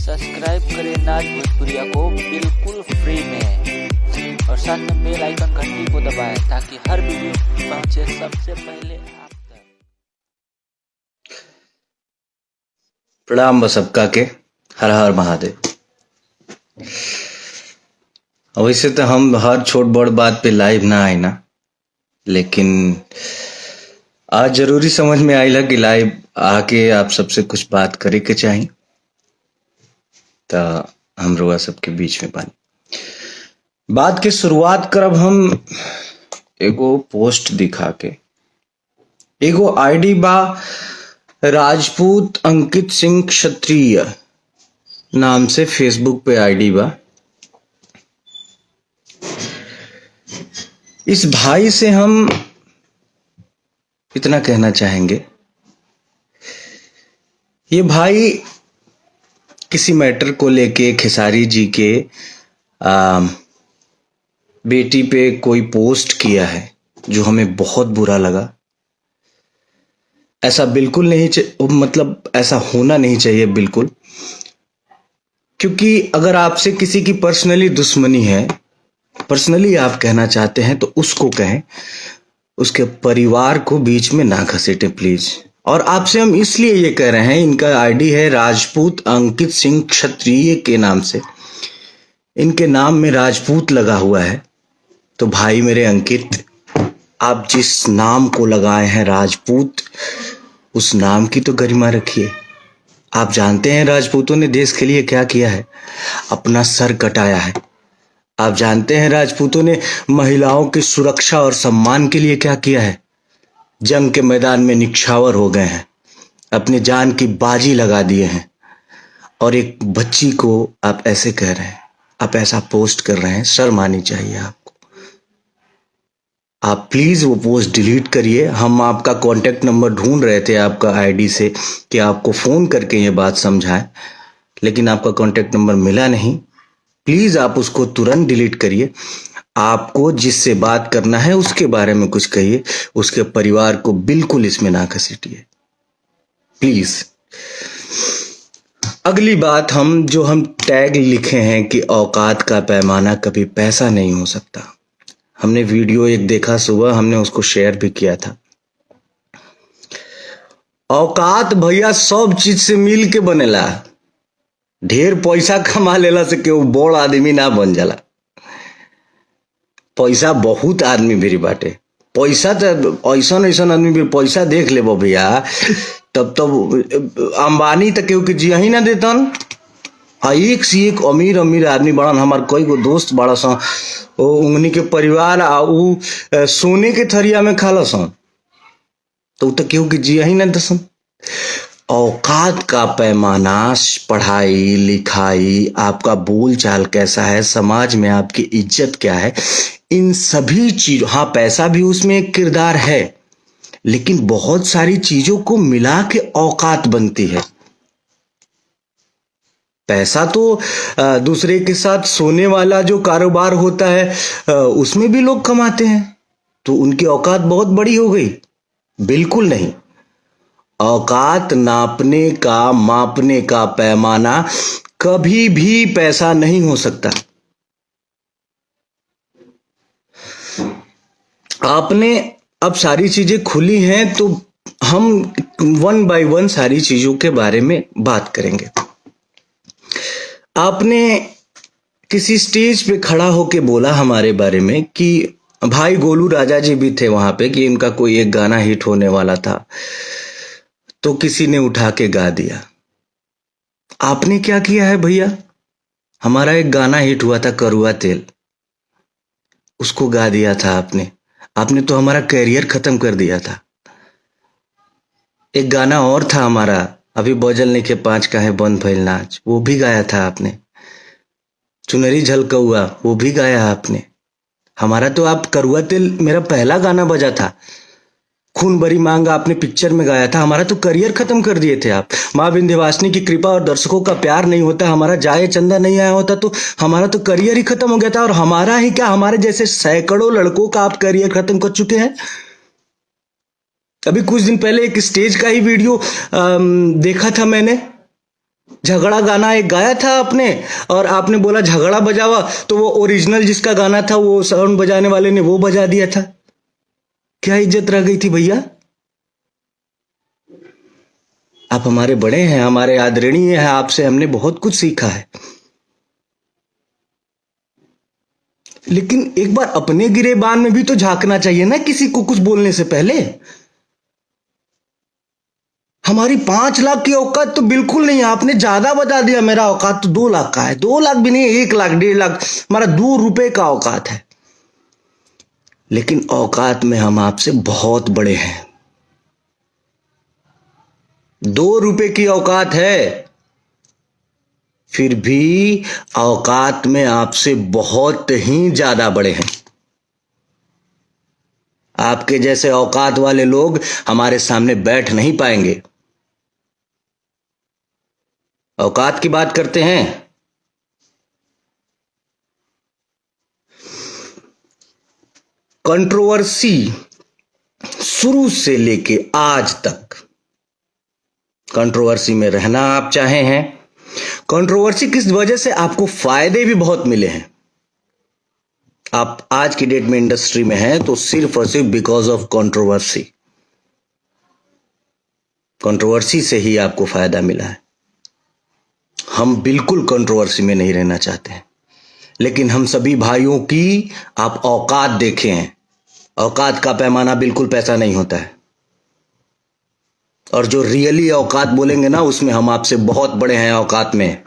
Subscribe करें नाच भोजपुरिया को बिल्कुल फ्री में और साथ में बेल आइकन घंटी को दबाएं ताकि हर वीडियो पहुंचे सबसे पहले आप तक। प्रणाम सबका के हर हर महादेव। वैसे तो हम हर छोट बड़ बात पे लाइव ना आए ना, लेकिन आज जरूरी समझ में आइला कि लाइव आके आप सबसे कुछ बात करे के चाहिए, तो हम रुआ सबके बीच में बानी बात के शुरुआत करब हम एगो पोस्ट दिखा के। एगो आईडी बा राजपूत अंकित सिंह क्षत्रिय नाम से फेसबुक पे आईडी बा। इस भाई से हम इतना कहना चाहेंगे, ये भाई किसी मैटर को लेके खेसारी जी के बेटी पे कोई पोस्ट किया है जो हमें बहुत बुरा लगा। ऐसा बिल्कुल नहीं मतलब ऐसा होना नहीं चाहिए बिल्कुल, क्योंकि अगर आपसे किसी की पर्सनली दुश्मनी है, पर्सनली आप कहना चाहते हैं तो उसको कहें, उसके परिवार को बीच में ना घसीटे प्लीज। और आपसे हम इसलिए ये कह रहे हैं, इनका आईडी है राजपूत अंकित सिंह क्षत्रिय के नाम से, इनके नाम में राजपूत लगा हुआ है। तो भाई मेरे अंकित, आप जिस नाम को लगाए हैं राजपूत, उस नाम की तो गरिमा रखिए। आप जानते हैं राजपूतों ने देश के लिए क्या किया है, अपना सर कटाया है। आप जानते हैं राजपूतों ने महिलाओं की सुरक्षा और सम्मान के लिए क्या किया है, जंग के मैदान में निछावर हो गए हैं, अपनी जान की बाजी लगा दिए हैं। और एक बच्ची को आप ऐसे कह रहे हैं, आप ऐसा पोस्ट कर रहे हैं, शर्म आनी चाहिए आपको। आप प्लीज वो पोस्ट डिलीट करिए। हम आपका कांटेक्ट नंबर ढूंढ रहे थे आपका आईडी से कि आपको फोन करके ये बात समझाएं, लेकिन आपका कांटेक्ट नंबर मिला नहीं। प्लीज आप उसको तुरंत डिलीट करिए। आपको जिससे बात करना है उसके बारे में कुछ कहिए, उसके परिवार को बिल्कुल इसमें ना घसीटिए प्लीज। अगली बात, हम टैग लिखे हैं कि औकात का पैमाना कभी पैसा नहीं हो सकता। हमने वीडियो एक देखा सुबह, हमने उसको शेयर भी किया था। औकात भैया सब चीज से मिल के बनेला। ढेर पैसा कमा लेला से केहू बड़ आदमी ना बन जाला। पैसा बहुत आदमी भी बाटे, पैसा तो ऐसा आदमी भी पैसा देख लेबो भैया, तब अंबानी तक केहू के जिया ही ना देतन। एक से एक अमीर अमीर आदमी बड़न। हमार कई गो दोस्त बड़ा सा, उंगनी के परिवार उ सोने के थरिया में खाला सन, तो केहू के जिया ही ना दसन। औकात का पैमाना, पढ़ाई लिखाई, आपका बोल चाल कैसा है, समाज में आपकी इज्जत क्या है, इन सभी चीजों, हाँ पैसा भी उसमें एक किरदार है, लेकिन बहुत सारी चीजों को मिला के औकात बनती है। पैसा तो दूसरे के साथ सोने वाला जो कारोबार होता है उसमें भी लोग कमाते हैं, तो उनकी औकात बहुत बड़ी हो गई? बिल्कुल नहीं। औकात नापने का, मापने का पैमाना कभी भी पैसा नहीं हो सकता। आपने अब सारी चीजें खुली हैं, तो हम वन बाय वन सारी चीजों के बारे में बात करेंगे। आपने किसी स्टेज पे खड़ा होके बोला हमारे बारे में कि भाई गोलू राजा जी भी थे वहां पे, कि इनका कोई एक गाना हिट होने वाला था, तो किसी ने उठा के गा दिया। आपने क्या किया है भैया? हमारा एक गाना हिट हुआ था करुआ तेल, उसको गा दिया था आपने तो हमारा कैरियर खत्म कर दिया था। एक गाना और था हमारा, अभी बजल नहीं के 5 का है बंद भइल नाच, वो भी गाया था आपने। चुनरी झलकौआ, वो भी गाया आपने। हमारा तो आप करुआ तेल मेरा पहला गाना बजा था। खून भरी मांग आपने पिक्चर में गाया था। हमारा तो करियर खत्म कर दिए थे आप। माँ विंध्यवासिनी की कृपा और दर्शकों का प्यार नहीं होता, हमारा जाए चंदा नहीं आया होता, तो हमारा तो करियर ही खत्म हो गया था। और हमारा ही क्या, हमारे जैसे सैकड़ों लड़कों का आप करियर खत्म कर चुके हैं। अभी कुछ दिन पहले एक स्टेज का ही वीडियो देखा था मैंने, झगड़ा गाना एक गाया था आपने, और आपने बोला झगड़ा बजावा, तो वो ओरिजिनल जिसका गाना था वो साउंड बजाने वाले ने वो बजा दिया था। क्या इज्जत रह गई थी भैया? आप हमारे बड़े हैं, हमारे आदरणीय हैं, आपसे हमने बहुत कुछ सीखा है, लेकिन एक बार अपने गिरेबान में भी तो झांकना चाहिए ना किसी को कुछ बोलने से पहले। हमारी 5 लाख की औकात तो बिल्कुल नहीं है, आपने ज्यादा बता दिया। मेरा औकात तो 2 लाख का है, 2 लाख भी नहीं, 1 लाख 1.5 लाख, हमारा 2 रुपए का औकात है। लेकिन औकात में हम आपसे बहुत बड़े हैं। 2 रुपए की औकात है, फिर भी औकात में आपसे बहुत ही ज्यादा बड़े हैं। आपके जैसे औकात वाले लोग हमारे सामने बैठ नहीं पाएंगे। औकात की बात करते हैं। कंट्रोवर्सी शुरू से लेके आज तक कंट्रोवर्सी में रहना आप चाहे हैं। कंट्रोवर्सी किस वजह से आपको फायदे भी बहुत मिले हैं। आप आज की डेट में इंडस्ट्री में हैं तो सिर्फ और सिर्फ बिकॉज ऑफ कंट्रोवर्सी। कंट्रोवर्सी से ही आपको फायदा मिला है। हम बिल्कुल कंट्रोवर्सी में नहीं रहना चाहते हैं, लेकिन हम सभी भाइयों की आप औकात देखे हैं। औकात का पैमाना बिल्कुल पैसा नहीं होता है, और जो रियली औकात बोलेंगे ना, उसमें हम आपसे बहुत बड़े हैं औकात में।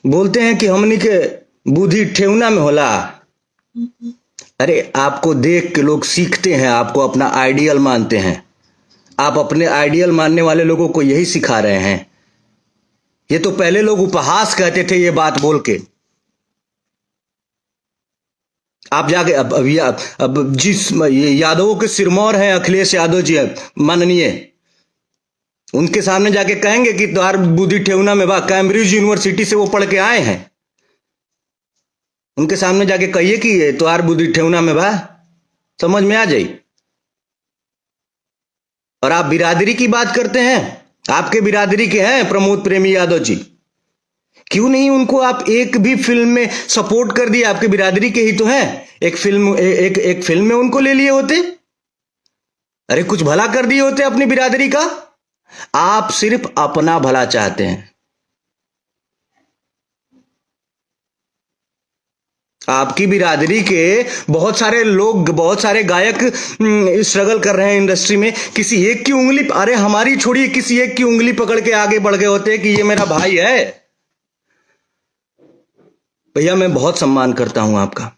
बोलते हैं कि हमनी के बुद्धि ठेहुना में होला। अरे आपको देख के लोग सीखते हैं, आपको अपना आइडियल मानते हैं। आप अपने आइडियल मानने वाले लोगों को यही सिखा रहे हैं। ये तो पहले लोग उपहास कहते थे ये बात बोल के। आप जाके अब जिस ये यादवों के सिरमौर हैं अखिलेश यादव जी माननीय, उनके सामने जाके कहेंगे कि तुम्हार बुद्धि ठेहुना में बा, कैम्ब्रिज यूनिवर्सिटी से वो पढ़ के आए हैं। उनके सामने जाके कहिए कि तुम्हार बुद्धि ठेहुना में बा, समझ में आ जाई। और आप बिरादरी की बात करते हैं, आपके बिरादरी के हैं प्रमोद प्रेमी यादव जी, क्यों नहीं उनको आप एक भी फिल्म में सपोर्ट कर दिया? आपके बिरादरी के ही तो हैं। एक फिल्म में उनको ले लिए होते। अरे कुछ भला कर दिए होते अपनी बिरादरी का। आप सिर्फ अपना भला चाहते हैं। आपकी बिरादरी के बहुत सारे लोग, बहुत सारे गायक स्ट्रगल कर रहे हैं इंडस्ट्री में। किसी एक की उंगली, अरे हमारी छोड़िए, किसी एक की उंगली पकड़ के आगे बढ़ गए होते कि ये मेरा भाई है। भैया मैं बहुत सम्मान करता हूं आपका,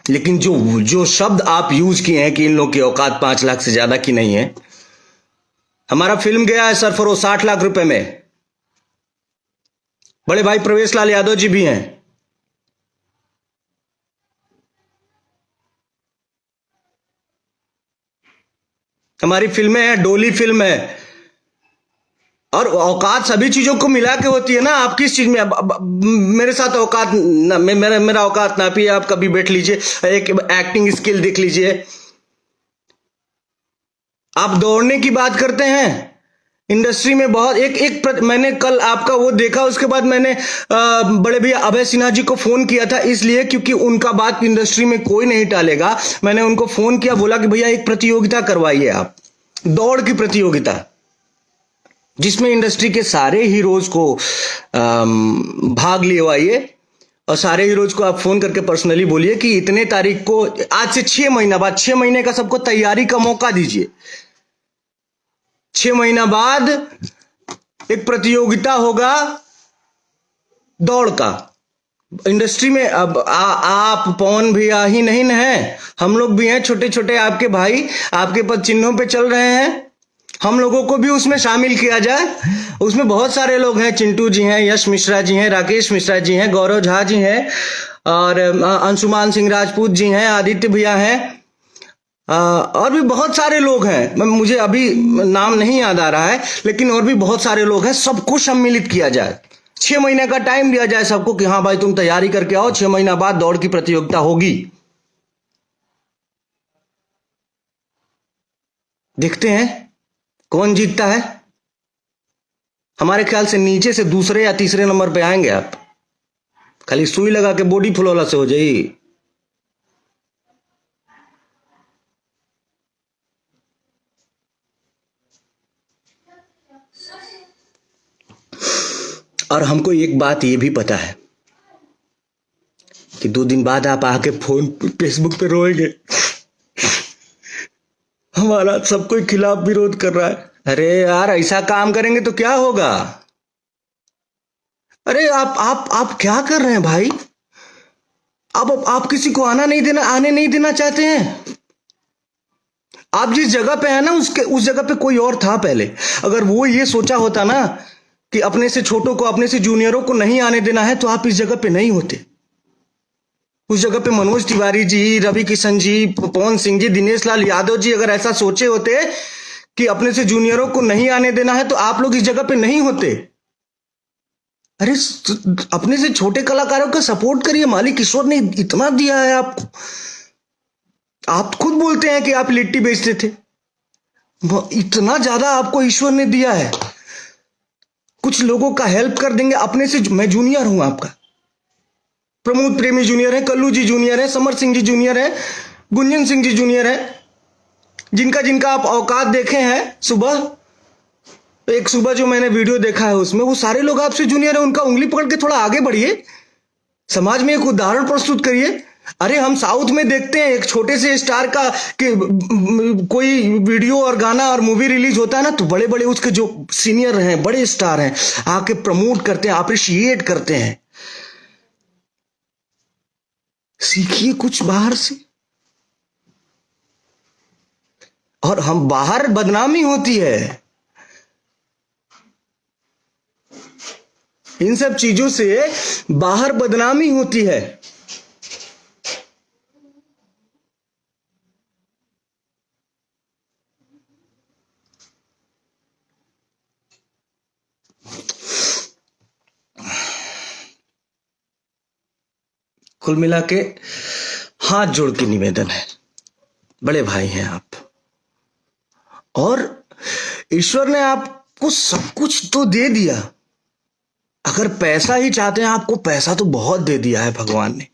लेकिन जो शब्द आप यूज किए हैं कि इन लोगों की औकात 5 लाख से ज्यादा की नहीं है। हमारा फिल्म गया है सरफरोश 60 लाख रुपए में। बड़े भाई प्रवेश लाल यादव जी भी हैं। हमारी फिल्में हैं, डोली फिल्म है। और औकात सभी चीजों को मिला के होती है ना। आप किस चीज में मेरे साथ औकात ना, मेरा औकात ना पिए। आप कभी बैठ लीजिए, एक एक्टिंग स्किल देख लीजिए। आप दौड़ने की बात करते हैं इंडस्ट्री में बहुत मैंने कल आपका वो देखा, उसके बाद मैंने बड़े भैया अभय सिन्हा जी को फोन किया था, इसलिए क्योंकि उनका बात इंडस्ट्री में कोई नहीं टालेगा। मैंने उनको फोन किया, बोला कि भैया एक प्रतियोगिता करवाइए आप, दौड़ की प्रतियोगिता, जिसमें इंडस्ट्री के सारे हीरोज को भाग लिवाइए। और सारे हीरोज को आप फोन करके पर्सनली बोलिए कि इतने तारीख को, आज से 6 महीना बाद, 6 महीने का सबको तैयारी का मौका दीजिए। 6 महीना बाद एक प्रतियोगिता होगा दौड़ का। इंडस्ट्री में अब आप पवन भैया ही नहीं है, हम लोग भी हैं, छोटे छोटे आपके भाई आपके पद चिन्हों पे चल रहे हैं। हम लोगों को भी उसमें शामिल किया जाए। उसमें बहुत सारे लोग हैं, चिंटू जी हैं, यश मिश्रा जी हैं, राकेश मिश्रा जी हैं, गौरव झा जी हैं, और अंशुमान सिंह राजपूत जी हैं, आदित्य भैया हैं, और भी बहुत सारे लोग हैं। मुझे अभी नाम नहीं याद आ रहा है, लेकिन और भी बहुत सारे लोग हैं। सबको सम्मिलित किया जाए, 6 महीने का टाइम दिया जाए सबको कि हाँ भाई तुम तैयारी करके आओ, 6 महीना बाद दौड़ की प्रतियोगिता होगी। देखते हैं कौन जीतता है। हमारे ख्याल से नीचे से दूसरे या तीसरे नंबर पे आएंगे आप। खाली सुई लगा के बॉडी फुलौला से हो जाई। और हमको एक बात ये भी पता है कि 2 दिन बाद आप आके फोन फेसबुक पे रोएंगे, हमारा सब कोई खिलाफ विरोध कर रहा है। अरे यार, ऐसा काम करेंगे तो क्या होगा? अरे आप क्या कर रहे हैं भाई? आप किसी को आने नहीं देना चाहते हैं। आप जिस जगह पे है ना, उस जगह पे कोई और था पहले। अगर वो ये सोचा होता ना कि अपने से छोटों को, अपने से जूनियरों को नहीं आने देना है, तो आप इस जगह पे नहीं होते। उस जगह पे मनोज तिवारी जी, रवि किशन जी, पवन सिंह जी, दिनेश लाल यादव जी अगर ऐसा सोचे होते कि अपने से जूनियरों को नहीं आने देना है, तो आप लोग इस जगह पे नहीं होते। अरे अपने से छोटे कलाकारों का सपोर्ट करिए। मालिक ईश्वर ने इतना दिया है आपको। आप खुद बोलते हैं कि आप लिट्टी बेचते थे। इतना ज्यादा आपको ईश्वर ने दिया है। कुछ लोगों का हेल्प कर देंगे अपने से। मैं जूनियर हूं आपका। प्रमोद प्रेमी जूनियर है, कल्लू जी जूनियर है, समर सिंह जी जूनियर है, गुंजन सिंह जी जूनियर है। जिनका जिनका आप औकात देखे हैं सुबह, एक सुबह जो मैंने वीडियो देखा है उसमें, वो सारे लोग आपसे जूनियर है। उनका उंगली पकड़ के थोड़ा आगे बढ़िए, समाज में एक उदाहरण प्रस्तुत करिए। अरे हम साउथ में देखते हैं एक छोटे से स्टार का कि कोई वीडियो और गाना और मूवी रिलीज होता है ना, तो बड़े बड़े उसके जो सीनियर हैं, बड़े स्टार हैं, आके प्रमोट करते हैं, अप्रिशिएट करते हैं। सीखिए कुछ बाहर से। और हम बाहर बदनामी होती है इन सब चीजों से, बाहर बदनामी होती है। कुल मिला के हाथ जोड़ के निवेदन है, बड़े भाई हैं आप, और ईश्वर ने आपको सब कुछ तो दे दिया। अगर पैसा ही चाहते हैं, आपको पैसा तो बहुत दे दिया है भगवान ने।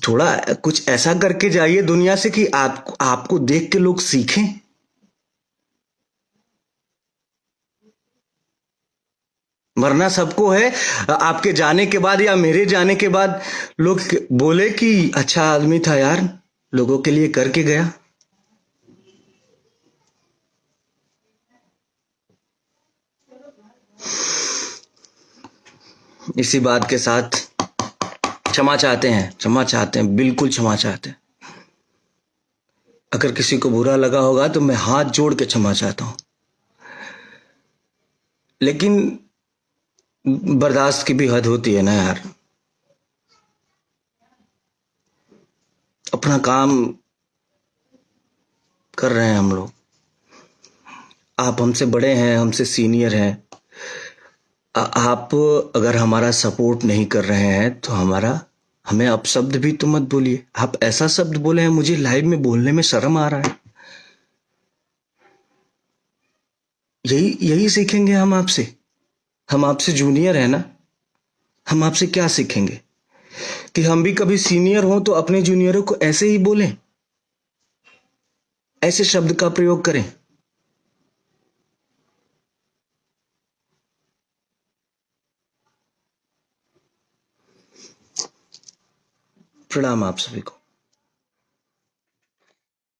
थोड़ा कुछ ऐसा करके जाइए दुनिया से कि आपको देख के लोग सीखें। वरना सबको है आपके जाने के बाद या मेरे जाने के बाद लोग बोले कि अच्छा आदमी था यार, लोगों के लिए करके गया। इसी बात के साथ क्षमा चाहते हैं, बिल्कुल क्षमा चाहते हैं। अगर किसी को बुरा लगा होगा तो मैं हाथ जोड़ के क्षमा चाहता हूं। लेकिन बर्दाश्त की भी हद होती है ना यार। अपना काम कर रहे हैं हम लोग। आप हमसे बड़े हैं, हमसे सीनियर हैं। आप अगर हमारा सपोर्ट नहीं कर रहे हैं तो हमें अपशब्द भी तो मत बोलिए। आप ऐसा शब्द बोले हैं, मुझे लाइव में बोलने में शर्म आ रहा है। यही सीखेंगे हम आपसे। हम आपसे जूनियर है ना, हम आपसे क्या सीखेंगे कि हम भी कभी सीनियर हो तो अपने जूनियरों को ऐसे ही बोलें, ऐसे शब्द का प्रयोग करें। प्रणाम आप सभी को।